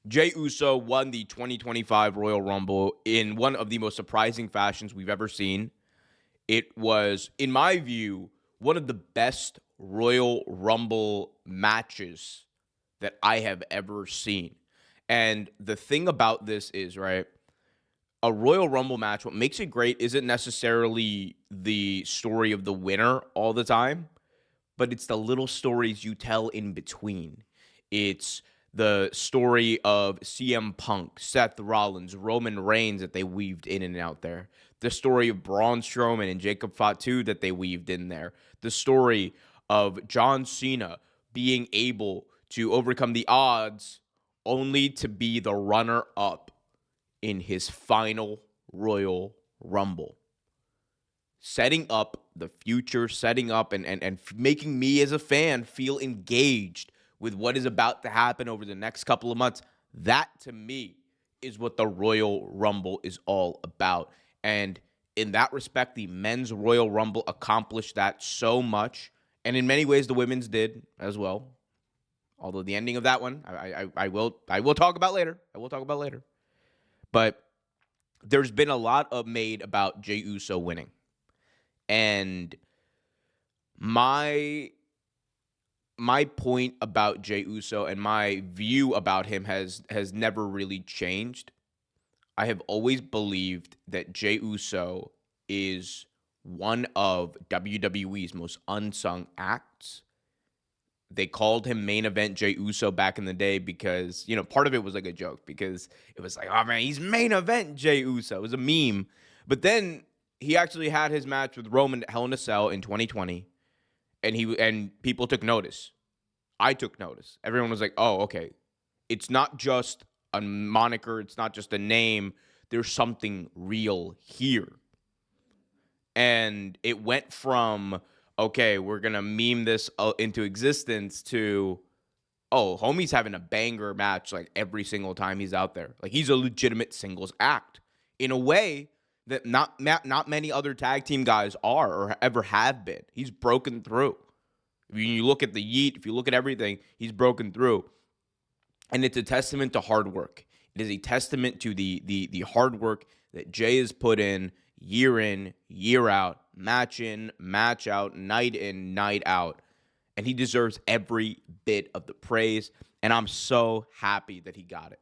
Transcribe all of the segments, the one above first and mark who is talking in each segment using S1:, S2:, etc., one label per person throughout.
S1: Jey Uso won the 2025 Royal Rumble in one of the most surprising fashions we've ever seen. It was, in my view, one of the best Royal Rumble matches that I have ever seen. And the thing about this is, right, a Royal Rumble match, what makes it great isn't necessarily the story of the winner all the time, but it's the little stories you tell in between. It's the story of CM Punk, Seth Rollins, Roman Reigns that they weaved in and out there. The story of Braun Strowman and Jacob Fatu that they weaved in there. The story of John Cena being able to overcome the odds only to be the runner up in his final Royal Rumble, setting up the future, setting up and making me as a fan feel engaged with what is about to happen over the next couple of months. That to me is what the Royal Rumble is all about. And in that respect, the men's Royal Rumble accomplished that so much. And in many ways, the women's did as well. Although the ending of that one, I will talk about later. I will talk about later. But there's been a lot of made about Jey Uso winning. And my point about Jey Uso and my view about him has never really changed. I have always believed that Jey Uso is one of WWE's most unsung acts. They called him main event Jey Uso back in the day because, part of it was like a joke because it was like, oh man, he's main event Jey Uso. It was a meme. But then he actually had his match with Roman at Hell in a Cell in 2020, and people took notice. I took notice. Everyone was like, oh, okay. It's not just a moniker. It's not just a name. There's something real here. And it went from, okay, we're going to meme this into existence to, oh, homie's having a banger match like every single time he's out there. Like he's a legitimate singles act in a way that not many other tag team guys are or ever have been. He's broken through. When you look at the Yeet, if you look at everything, he's broken through. And it's a testament to hard work. It is a testament to the hard work that Jey has put in, year out, match in, match out, night in, night out. And he deserves every bit of the praise. And I'm so happy that he got it.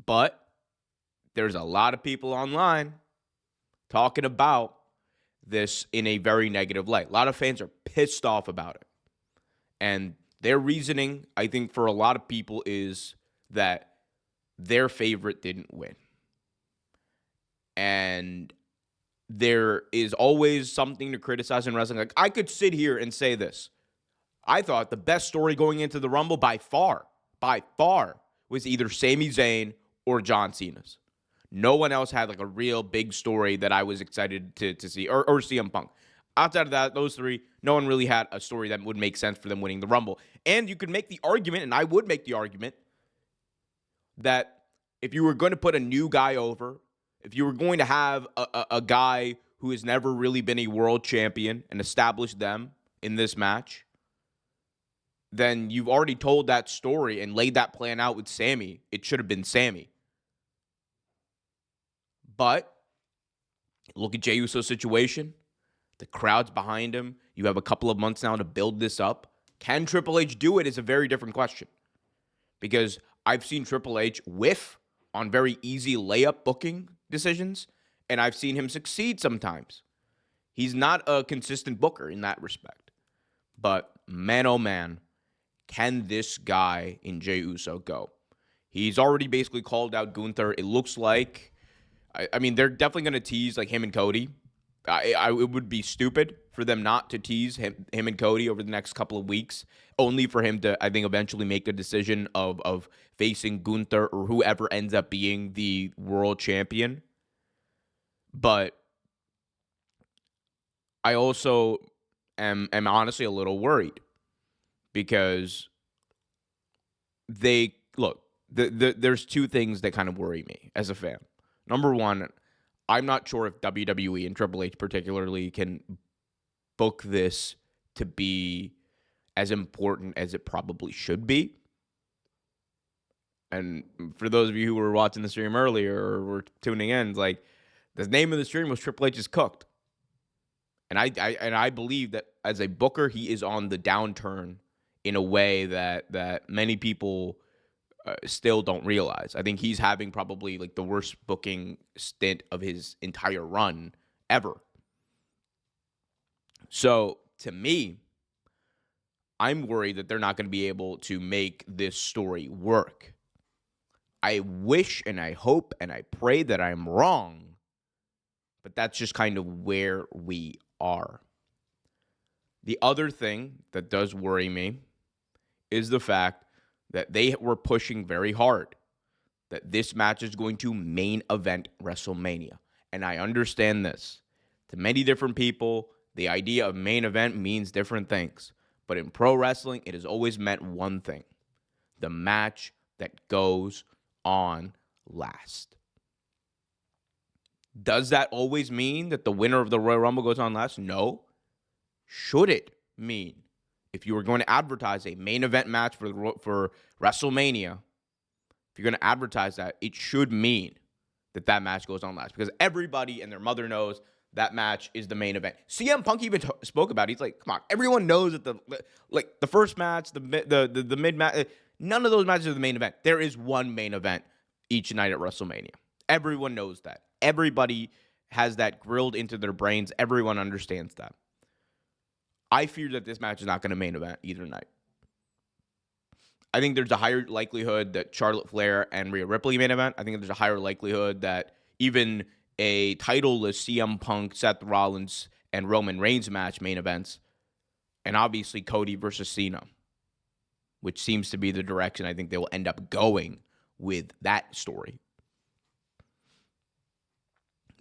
S1: But there's a lot of people online talking about this in a very negative light. A lot of fans are pissed off about it. And their reasoning, I think, for a lot of people is that their favorite didn't win. And there is always something to criticize in wrestling. Like, I could sit here and say this. I thought the best story going into the Rumble by far, was either Sami Zayn or John Cena's. No one else had like a real big story that I was excited to see, or CM Punk. Outside of that, those three, no one really had a story that would make sense for them winning the Rumble. And you could make the argument, and I would make the argument, that if you were going to put a new guy over, if you were going to have a guy who has never really been a world champion and establish them in this match, then you've already told that story and laid that plan out with Sami. It should have been Sami. But look at Jey Uso's situation. The crowd's behind him. You have a couple of months now to build this up. Can Triple H do it is a very different question. Because I've seen Triple H whiff on very easy layup booking decisions, and I've seen him succeed sometimes. He's not a consistent booker in that respect. But man, oh man, can this guy in Jey Uso go? He's already basically called out Gunther. It looks like, I mean, they're definitely going to tease like him and Cody. It would be stupid for them not to tease him and Cody over the next couple of weeks, only for him to, I think, eventually make the decision of facing Gunther or whoever ends up being the world champion. But I also am honestly a little worried because there's two things that kind of worry me as a fan. Number one, I'm not sure if WWE and Triple H particularly can book this to be as important as it probably should be. And for those of you who were watching the stream earlier or were tuning in, it's like the name of the stream was Triple H is cooked. And I believe that as a booker, he is on the downturn in a way that many people still don't realize. I think he's having probably like the worst booking stint of his entire run ever. So to me, I'm worried that they're not going to be able to make this story work. I wish and I hope and I pray that I'm wrong, but that's just kind of where we are. The other thing that does worry me is the fact that they were pushing very hard that this match is going to main event WrestleMania. And I understand this. To many different people, the idea of main event means different things. But in pro wrestling, it has always meant one thing: the match that goes on last. Does that always mean that the winner of the Royal Rumble goes on last? No. Should it mean, if you were going to advertise a main event match for WrestleMania, if you're going to advertise that, it should mean that match goes on last, because everybody and their mother knows that match is the main event. CM Punk even spoke about it. He's like, come on, everyone knows that the first match, the mid match, none of those matches are the main event. There is one main event each night at WrestleMania. Everyone knows that. Everybody has that grilled into their brains. Everyone understands that. I fear that this match is not going to main event either night. I think there's a higher likelihood that Charlotte Flair and Rhea Ripley main event. I think there's a higher likelihood that even a titleless CM Punk, Seth Rollins, and Roman Reigns match main events. And obviously Cody versus Cena, which seems to be the direction I think they will end up going with that story.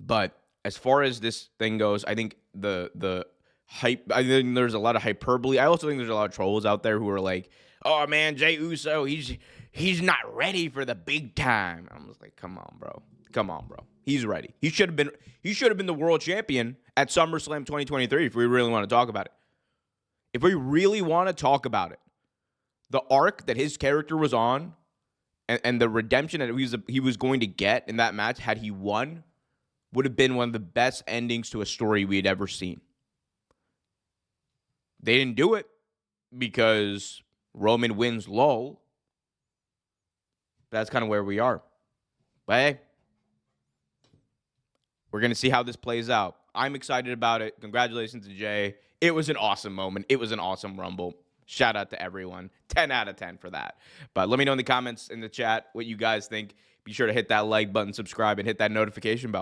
S1: But as far as this thing goes, I think the hype, I think there's a lot of hyperbole. I also think there's a lot of trolls out there who are like, oh man, Jey Uso, he's not ready for the big time. I'm just like, come on, bro. He's ready. He should have been the world champion at SummerSlam 2023 if we really want to talk about it. If we really want to talk about it, the arc that his character was on and the redemption that he was going to get in that match had he won would have been one of the best endings to a story we had ever seen. They didn't do it because Roman wins lol. That's kind of where we are. But hey, we're going to see how this plays out. I'm excited about it. Congratulations to Jey. It was an awesome moment. It was an awesome Rumble. Shout out to everyone. 10 out of 10 for that. But let me know in the comments in the chat what you guys think. Be sure to hit that like button, subscribe, and hit that notification bell.